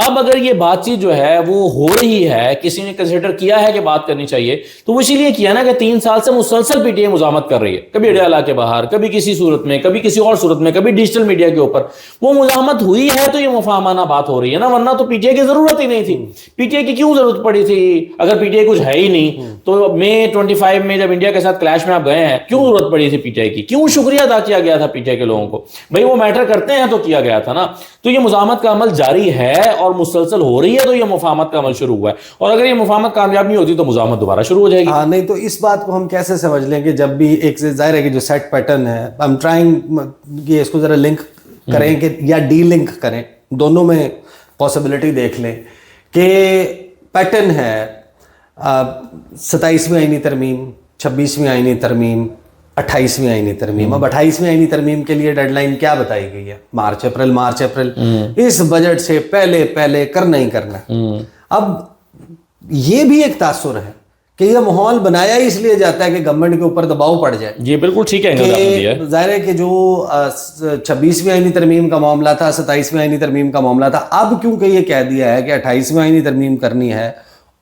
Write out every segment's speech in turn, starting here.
اب اگر یہ بات چیت جو ہے وہ ہو رہی ہے, کسی نے کنسیڈر کیا ہے کہ بات کرنی چاہیے, تو وہ اسی لیے کیا نا کہ 3 سال سے مسلسل پی ٹی آئی مزاحمت کر رہی ہے, کبھی اڈیالہ کے باہر, کبھی کسی صورت میں, کبھی کسی اور صورت میں, کبھی ڈیجیٹل میڈیا کے اوپر. وہ مزاحمت ہوئی ہے تو یہ مفاہمانہ بات ہو رہی ہے نا, ورنہ تو پی ٹی آئی کی ضرورت ہی نہیں تھی. پی ٹی آئی کی کیوں ضرورت پڑی تھی اگر پی ٹی آئی کچھ ہے ہی نہیں؟ تو مئی 25 میں جب انڈیا کے ساتھ کلیش میں آپ گئے ہیں, کیوں ضرورت پڑی تھی پی ٹی آئی کی؟ کیوں شکریہ ادا کیا گیا تھا پی ٹی آئی کے لوگوں کو؟ بھائی وہ میٹر کرتے ہیں تو کیا گیا تھا نا. تو یہ مزاحمت کا عمل جاری ہے اور مسلسل ہو رہی ہے, تو یہ مفاہمت کا عمل شروع ہوا ہے, اور اگر یہ مفاہمت کامیاب نہیں ہوتی تو مزاحمت دوبارہ شروع ہو جائے گی. ہاں نہیں تو اس بات کو ہم کیسے سمجھ لیں کہ جب بھی ایک ظاہر ہے کہ جو سیٹ پیٹرن ہے, ہم ٹرائنگ کہ اس کو ذرا لنک کریں کہ یا ڈی لنک کریں, دونوں میں پاسبلٹی دیکھ لیں کہ پیٹرن ہے 27ویں آئینی ترمیم, 26ویں آئینی ترمیم, 28ویں آئینی ترمیم. اب 28ویں آئینی ترمیم کے لیے ڈیڈ لائن کیا بتائی گئی ہے؟ March April. اس بجٹ سے پہلے کرنا ہی کرنا. اب یہ بھی ایک تاثر ہے کہ یہ ماحول بنایا ہی اس لیے جاتا ہے کہ گورنمنٹ کے اوپر دباؤ پڑ جائے. یہ بالکل ٹھیک ہے. ظاہر ہے کہ جو 26ویں آئینی ترمیم کا معاملہ تھا, 27ویں آئینی ترمیم کا معاملہ تھا, اب کیونکہ یہ کہہ دیا ہے کہ 28ویں آئینی ترمیم کرنی ہے,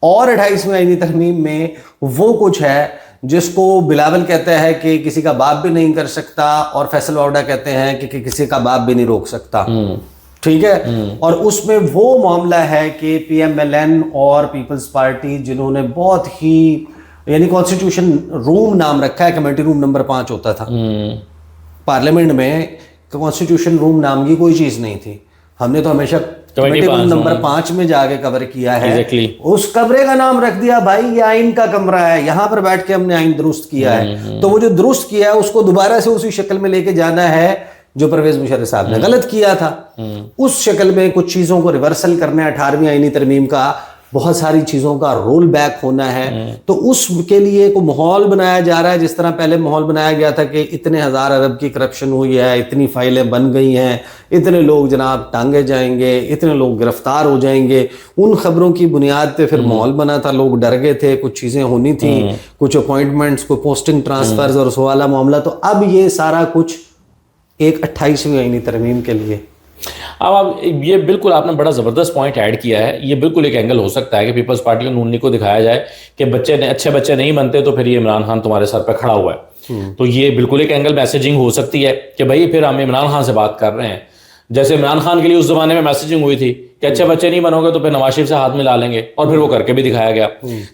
اور 28ویں آئینی ترمیم میں وہ کچھ ہے جس کو بلاول کہتا ہے کہ کسی کا باپ بھی نہیں کر سکتا, اور فیصل واوڈا کہتے ہیں کہ کسی کا باپ بھی نہیں روک سکتا. ٹھیک ہے. اور اس میں وہ معاملہ ہے کہ پی ایم ایل این اور پیپلز پارٹی جنہوں نے بہت ہی, یعنی کانسٹیٹیوشن روم نام رکھا ہے, کمیٹی روم نمبر 5 ہوتا تھا پارلیمنٹ میں, کانسٹیٹیوشن روم نام کی کوئی چیز نہیں تھی. ہم نے تو ہمیشہ کمیٹی روم نمبر 5 میں جا کے کور کیا ہے. اس کمرے کا نام رکھ دیا بھائی یہ آئین کا کمرہ ہے, یہاں پر بیٹھ کے ہم نے آئین درست کیا ہے. تو وہ جو درست کیا ہے اس کو دوبارہ سے اسی شکل میں لے کے جانا ہے جو پرویز مشرف صاحب نے غلط کیا تھا. اس شکل میں کچھ چیزوں کو ریورسل کرنا ہے. 18ویں آئینی ترمیم کا بہت ساری چیزوں کا رول بیک ہونا ہے. تو اس کے لیے کوئی ماحول بنایا جا رہا ہے, جس طرح پہلے ماحول بنایا گیا تھا کہ اتنے 1000 ارب کی کرپشن ہوئی ہے, اتنی فائلیں بن گئی ہیں, اتنے لوگ جناب ٹانگے جائیں گے, اتنے لوگ گرفتار ہو جائیں گے. ان خبروں کی بنیاد پہ پھر ماحول بنا تھا, لوگ ڈر گئے تھے, کچھ چیزیں ہونی تھیں, کچھ اپوائنٹمنٹس, کوئی پوسٹنگ ٹرانسفرز اور اس والا معاملہ. تو اب یہ سارا کچھ ایک 28ویں آئینی ترمیم کے لیے. اب یہ بالکل آپ نے بڑا زبردست پوائنٹ ایڈ کیا ہے. یہ بالکل ایک اینگل ہو سکتا ہے کہ پیپلز پارٹی اور نون لیگ کو دکھایا جائے کہ اچھے بچے نہیں بنتے تو پھر یہ عمران خان تمہارے سر پہ کھڑا ہوا ہے. تو یہ بالکل ایک اینگل میسیجنگ ہو سکتی ہے کہ بھائی پھر ہم عمران خان سے بات کر رہے ہیں, جیسے عمران خان کے لیے اس زمانے میں میسیجنگ ہوئی تھی کہ اچھے بچے نہیں بنو گے تو پھر نواز شریف سے ہاتھ ملا لیں گے, اور پھر وہ کر کے بھی دکھایا گیا.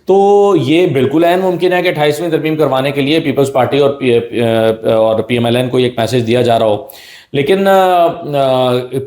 تو یہ بالکل عین ممکن ہے کہ 28ویں ترمیم کروانے کے لیے پیپلز پارٹی اور پی ایم ایل این کو ایک میسج دیا جا رہا ہو. لیکن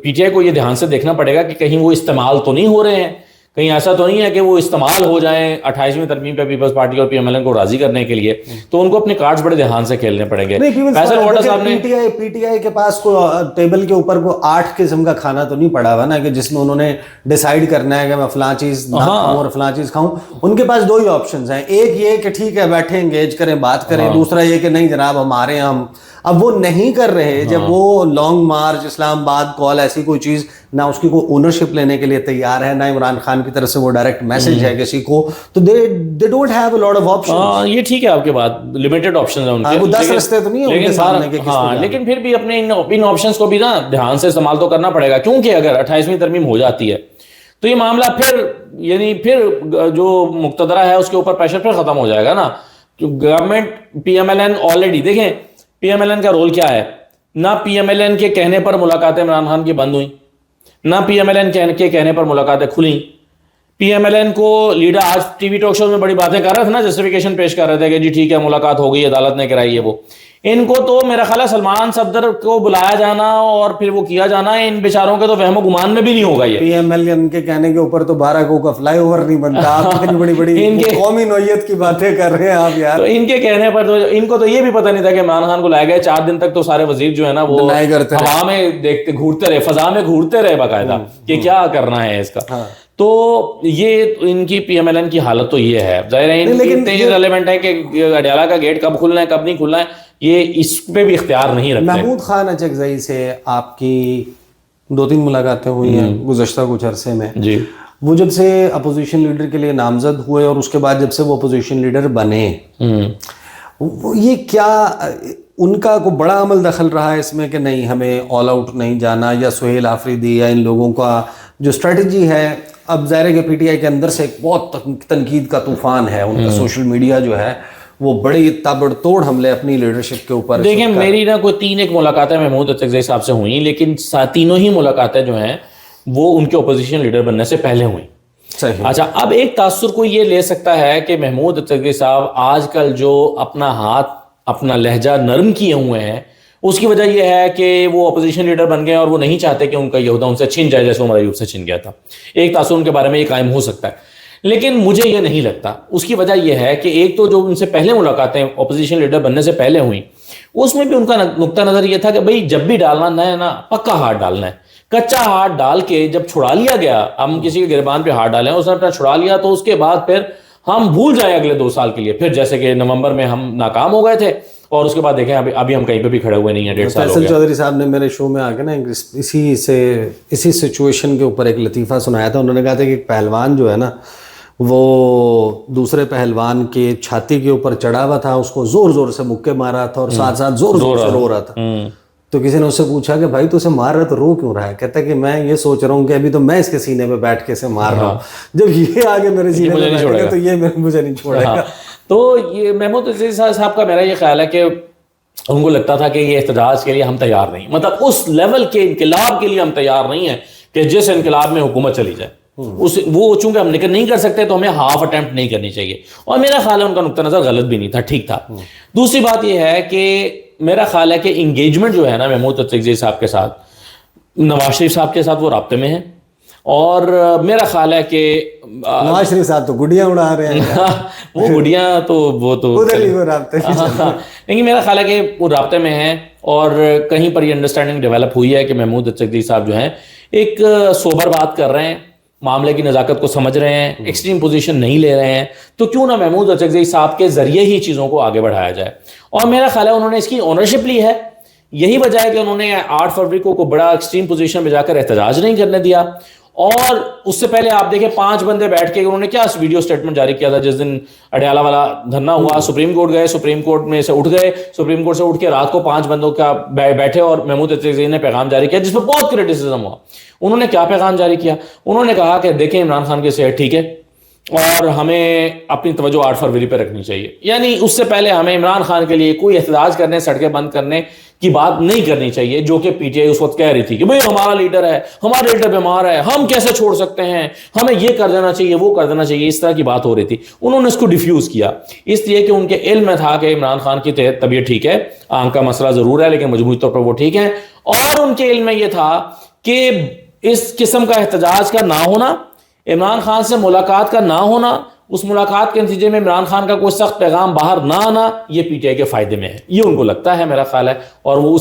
پی ٹی آئی کو یہ دھیان سے دیکھنا پڑے گا کہ کہیں وہ استعمال تو نہیں ہو رہے ہیں, کہیں ایسا تو نہیں ہے کہ وہ استعمال ہو جائیں 28ویں ترمیم پہ پیپلز پارٹی اور پی ایم ایل این کو راضی کرنے کے لیے. تو ان کو اپنے کارڈز بڑے دھیان سے کھیلنے پڑیں گے. فیصل واڈا صاحب نے پی ٹی آئی کے پاس کو ٹیبل کے اوپر کو 8 قسم کا کھانا تو نہیں پڑا ہوا نا کہ جس میں انہوں نے ڈیسائیڈ کرنا ہے کہ میں فلاں چیز نہ کھاؤں اور فلاں چیز کھاؤں. ان کے پاس 2 ہی آپشنز ہیں, ایک یہ کہ ٹھیک ہے بیٹھیں انگیج کریں بات کریں, دوسرا یہ کہ نہیں جناب ہمارے ہم. اب وہ نہیں کر رہے. جب وہ لانگ مارچ, اسلام آباد کال, ایسی کوئی چیز نہ اس کی کوئی اونرشپ لینے کے لیے تیار ہے, نہ عمران خان کی طرف سے وہ ڈائریکٹ میسج ہے کسی کو, تو they don't have a lot of options. یہ ٹھیک ہے آپ کے بات, لمیٹڈ آپشنز ہیں ان کے, وہ 10 رستے تو نہیں ہیں ان کے سامنے کہ کس کو جانا. لیکن پھر بھی اپنے ان آپشنز کو بھی نا دھیان سے استعمال تو کرنا پڑے گا, کیونکہ اگر 28ویں ترمیم ہو جاتی ہے تو یہ معاملہ پھر جو مقتدرہ ہے اس کے اوپر پریشر پھر ختم ہو جائے گا نا. Government P M L N already دیکھیں پی ایم ایل این کا رول کیا ہے. نہ پی ایم ایل این کے کہنے پر ملاقاتیں عمران خان کی بند ہوئیں, نہ پی ایم ایل این کے کہنے پر ملاقاتیں کھلیں. پی ایم ایل این کو لیڈر آج ٹی وی ٹاک شو میں بڑی باتیں کر رہے تھے نا, جسٹیفیکیشن پیش کر رہے تھے کہ جی ٹھیک ہے ملاقات ہو گئی, عدالت نے کرائی ہے. وہ ان کو تو میرا خیال ہے سلمان صفدر کو بلایا جانا اور پھر وہ کیا جانا, ان بیچاروں کے تو وہم و گمان میں بھی نہیں ہوگا. یہ پی ایم ایل این کے کہنے کے اوپر تو 12 کو کا فلائی اوور نہیں بنتا. آپ اتنی بڑی قومی نوعیت کی باتیں کر رہے ہیں آپ یار. تو ان کے کہنے پر تو ان کو تو یہ بھی پتہ نہیں تھا کہ عمران خان کو لائے گئے 4 دن تک تو سارے وزیر جو ہے نا وہ ہوا میں دیکھتے گھورتے رہے, فضا میں گھورتے رہے باقاعدہ کہ کیا کرنا ہے اس کا. تو یہ ان کی پی ایم ایل این کی حالت تو یہ ہے. ظاہر ہے اتنے ریلیونٹ ہے کہ اڈیالہ کا گیٹ کب کھلنا ہے کب نہیں کھلنا ہے, یہ اس پہ بھی اختیار نہیں رکھتے. محمود خان اچکزئی سے آپ کی 2-3 ملاقاتیں ہوئی ہیں گزشتہ کچھ عرصے میں. جی وہ جب سے اپوزیشن لیڈر کے لیے نامزد ہوئے اور اس کے بعد جب سے وہ اپوزیشن لیڈر بنے, یہ کیا ان کا کوئی بڑا عمل دخل رہا ہے اس میں کہ نہیں ہمیں آل آؤٹ نہیں جانا, یا سہیل آفریدی یا ان لوگوں کا جو اسٹریٹجی ہے. اب ظاہر ہے کہ پی ٹی آئی کے اندر سے ایک بہت تنقید کا طوفان ہے, ان کا سوشل میڈیا جو ہے وہ بڑی تابڑ توڑ حملے اپنی لیڈرشپ کے اوپر. دیکھیں میری نا کوئی 3 ایک ملاقاتیں محمود اورچغزئی صاحب سے ہوئیں, لیکن تینوں ہی ملاقاتیں جو ہیں وہ ان کے اپوزیشن لیڈر بننے سے پہلے ہوئیں. صحیح. اچھا, اب ایک تاثر کو یہ لے سکتا ہے کہ محمود اورچغزئی صاحب آج کل جو اپنا ہاتھ اپنا لہجہ نرم کیے ہوئے ہیں, اس کی وجہ یہ ہے کہ وہ اپوزیشن لیڈر بن گئے اور وہ نہیں چاہتے کہ ان کا یہ عہدہ ان سے چھن جائے جیسے عمر ایوب سے چھن گیا تھا. ایک تاثر ان کے بارے میں یہ قائم ہو سکتا ہے, لیکن مجھے یہ نہیں لگتا. اس کی وجہ یہ ہے کہ ایک تو جو ان سے پہلے ملاقاتیں اپوزیشن لیڈر بننے سے پہلے ہوئیں, اس میں بھی ان کا نقطہ نظر یہ تھا کہ بھئی جب بھی ڈالنا ہے نا پکا ہاتھ ڈالنا ہے. کچا ہاتھ ڈال کے جب چھڑا لیا گیا, ہم کسی کے گربان پہ ہاتھ ڈالیں, اس نے اپنا چھڑا لیا تو اس کے بعد پھر ہم بھول جائیں اگلے 2 سال کے لیے. پھر جیسے کہ نومبر میں ہم ناکام ہو گئے تھے اور اس کے بعد دیکھیں ابھی ہم کہیں پہ بھی کھڑے ہوئے نہیں ہیں. 1.5 سال ہو فیصل گیا. چودھری صاحب نے میرے شو میں آ کے نا اسی سچویشن کے اوپر ایک لطیفہ سنایا تھا. انہوں نے کہا تھا کہ ایک پہلوان جو ہے نا وہ دوسرے پہلوان کے چھاتی کے اوپر چڑھا ہوا تھا, اس کو زور زور سے مکے مارا تھا اور ساتھ ساتھ زور زور سے رو رہا تھا. تو کسی نے اس سے پوچھا کہ بھائی تو اسے مار رہا ہے تو رو کیوں رہا ہے؟ کہتا ہے کہ میں یہ سوچ رہا ہوں کہ ابھی تو میں اس کے سینے پہ بیٹھ کے اسے مار رہا ہوں, جب یہ آگے میرے سینے پہ بیٹھے گا تو یہ مجھے نہیں چھوڑے گا. تو یہ محمود اورچغزئی صاحب کا میرا یہ خیال ہے کہ ان کو لگتا تھا کہ یہ احتجاج کے لیے ہم تیار نہیں, مطلب اس لیول کے انقلاب کے لیے ہم تیار نہیں ہیں کہ جس انقلاب میں حکومت چلی جائے. وہ چونکہ ہم نہیں کر سکتے تو ہمیں ہاف اٹیمپٹ نہیں کرنی چاہیے. اور میرا خیال ہے ان کا نقطہ نظر غلط بھی نہیں تھا, ٹھیک تھا. دوسری بات یہ ہے کہ میرا خیال ہے کہ انگیجمنٹ جو ہے نا محمود اورچغزئی صاحب کے ساتھ, نواز شریف صاحب کے ساتھ وہ رابطے میں ہیں. اور میرا خیال ہے کہ نواز شریف صاحب تو گڈیاں اڑا رہے ہیں. وہ گڈیاں تو وہ تو لیکن میرا خیال ہے کہ وہ رابطے میں ہیں اور کہیں پر یہ انڈرسٹینڈنگ ڈیولپ ہوئی ہے کہ محمود اورچغزئی صاحب جو ہیں ایک سوبر بات کر رہے ہیں, معاملے کی نزاکت کو سمجھ رہے ہیں, ایکسٹریم پوزیشن نہیں لے رہے ہیں. تو کیوں نہ محمود اورچغزئی صاحب کے ذریعے ہی چیزوں کو آگے بڑھایا جائے. اور میرا خیال ہے انہوں نے اس کی اونرشپ لی ہے. یہی وجہ ہے کہ انہوں نے 8 فروری کو بڑا ایکسٹریم پوزیشن پہ جا کر احتجاج نہیں کرنے دیا. اور اس سے پہلے آپ دیکھیں 5 بندے بیٹھ کے انہوں نے کیا ویڈیو سٹیٹمنٹ جاری کیا تھا جس دن اڈیالہ والا دھرنا ہوا. سپریم کورٹ گئے, سپریم کورٹ میں سے اٹھ گئے, سپریم کورٹ سے اٹھ کے رات کو 5 بندوں کا بیٹھے اور محمود اورچغزئی نے پیغام جاری کیا جس پہ بہت کرٹیسزم ہوا. انہوں نے کیا پیغام جاری کیا؟ انہوں نے کہا کہ دیکھیں عمران خان کی صحت ٹھیک ہے اور ہمیں اپنی توجہ 8 فروری پہ رکھنی چاہیے. یعنی اس سے پہلے ہمیں عمران خان کے لیے کوئی احتجاج کرنے, سڑکیں بند کرنے کی بات نہیں کرنی چاہیے, جو کہ پی ٹی آئی اس وقت کہہ رہی تھی کہ بھئی ہمارا لیڈر ہے, ہمارا لیڈر بیمار ہے, ہم کیسے چھوڑ سکتے ہیں, ہمیں یہ کر دینا چاہیے, وہ کر دینا چاہیے. اس طرح کی بات ہو رہی تھی. انہوں نے اس کو ڈیفیوز کیا اس لیے کہ ان کے علم میں تھا کہ عمران خان کی طبیعت ٹھیک ہے, آنکھ کا مسئلہ ضرور ہے لیکن مجموعی طور پر وہ ٹھیک ہے. اور ان کے علم میں یہ تھا کہ اس قسم کا احتجاج کا نہ ہونا, عمران خان سے ملاقات کا نہ ہونا, اس ملاقات کے نتیجے میں عمران خان کا کوئی سخت پیغام باہر نہ آنا, یہ پی ٹی آئی کے فائدے میں ہے. یہ ان کو لگتا ہے, میرا خیال ہے, اور وہ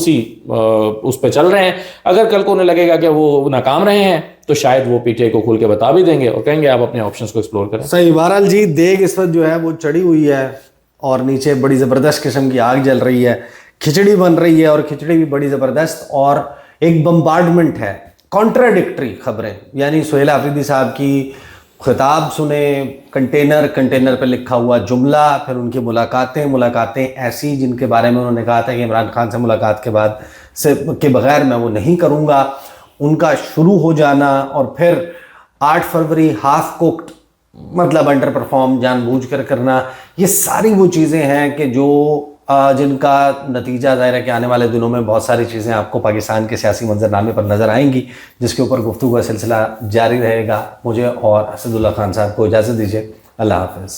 اس پہ چل رہے ہیں. اگر کل کو انہیں لگے گا کہ وہ ناکام رہے ہیں تو شاید وہ پی ٹی آئی کو کھول کے بتا بھی دیں گے اور کہیں گے آپ اپنے آپشنز کو ایکسپلور کریں. صحیح. بہرحال جی دیگ اس وقت جو ہے وہ چڑھی ہوئی ہے اور نیچے بڑی زبردست قسم کی آگ جل رہی ہے, کھچڑی بن رہی ہے اور کھچڑی بھی بڑی زبردست, اور ایک بمبارڈمنٹ ہے, کانٹراڈکٹری خبریں. یعنی سہیل آفریدی صاحب کی خطاب سنیں, کنٹینر پہ لکھا ہوا جملہ, پھر ان کی ملاقاتیں ایسی جن کے بارے میں انہوں نے کہا تھا کہ عمران خان سے ملاقات کے بعد کے بغیر میں وہ نہیں کروں گا, ان کا شروع ہو جانا, اور پھر 8 فروری ہاف کوکڈ مطلب انڈر پرفارم جان بوجھ کر کرنا. یہ ساری وہ چیزیں ہیں کہ جن کا نتیجہ ظاہر ہے کہ آنے والے دنوں میں بہت ساری چیزیں آپ کو پاکستان کے سیاسی منظرنامے پر نظر آئیں گی, جس کے اوپر گفتگو کا سلسلہ جاری رہے گا. مجھے اور اسد اللہ خان صاحب کو اجازت دیجیے. اللہ حافظ.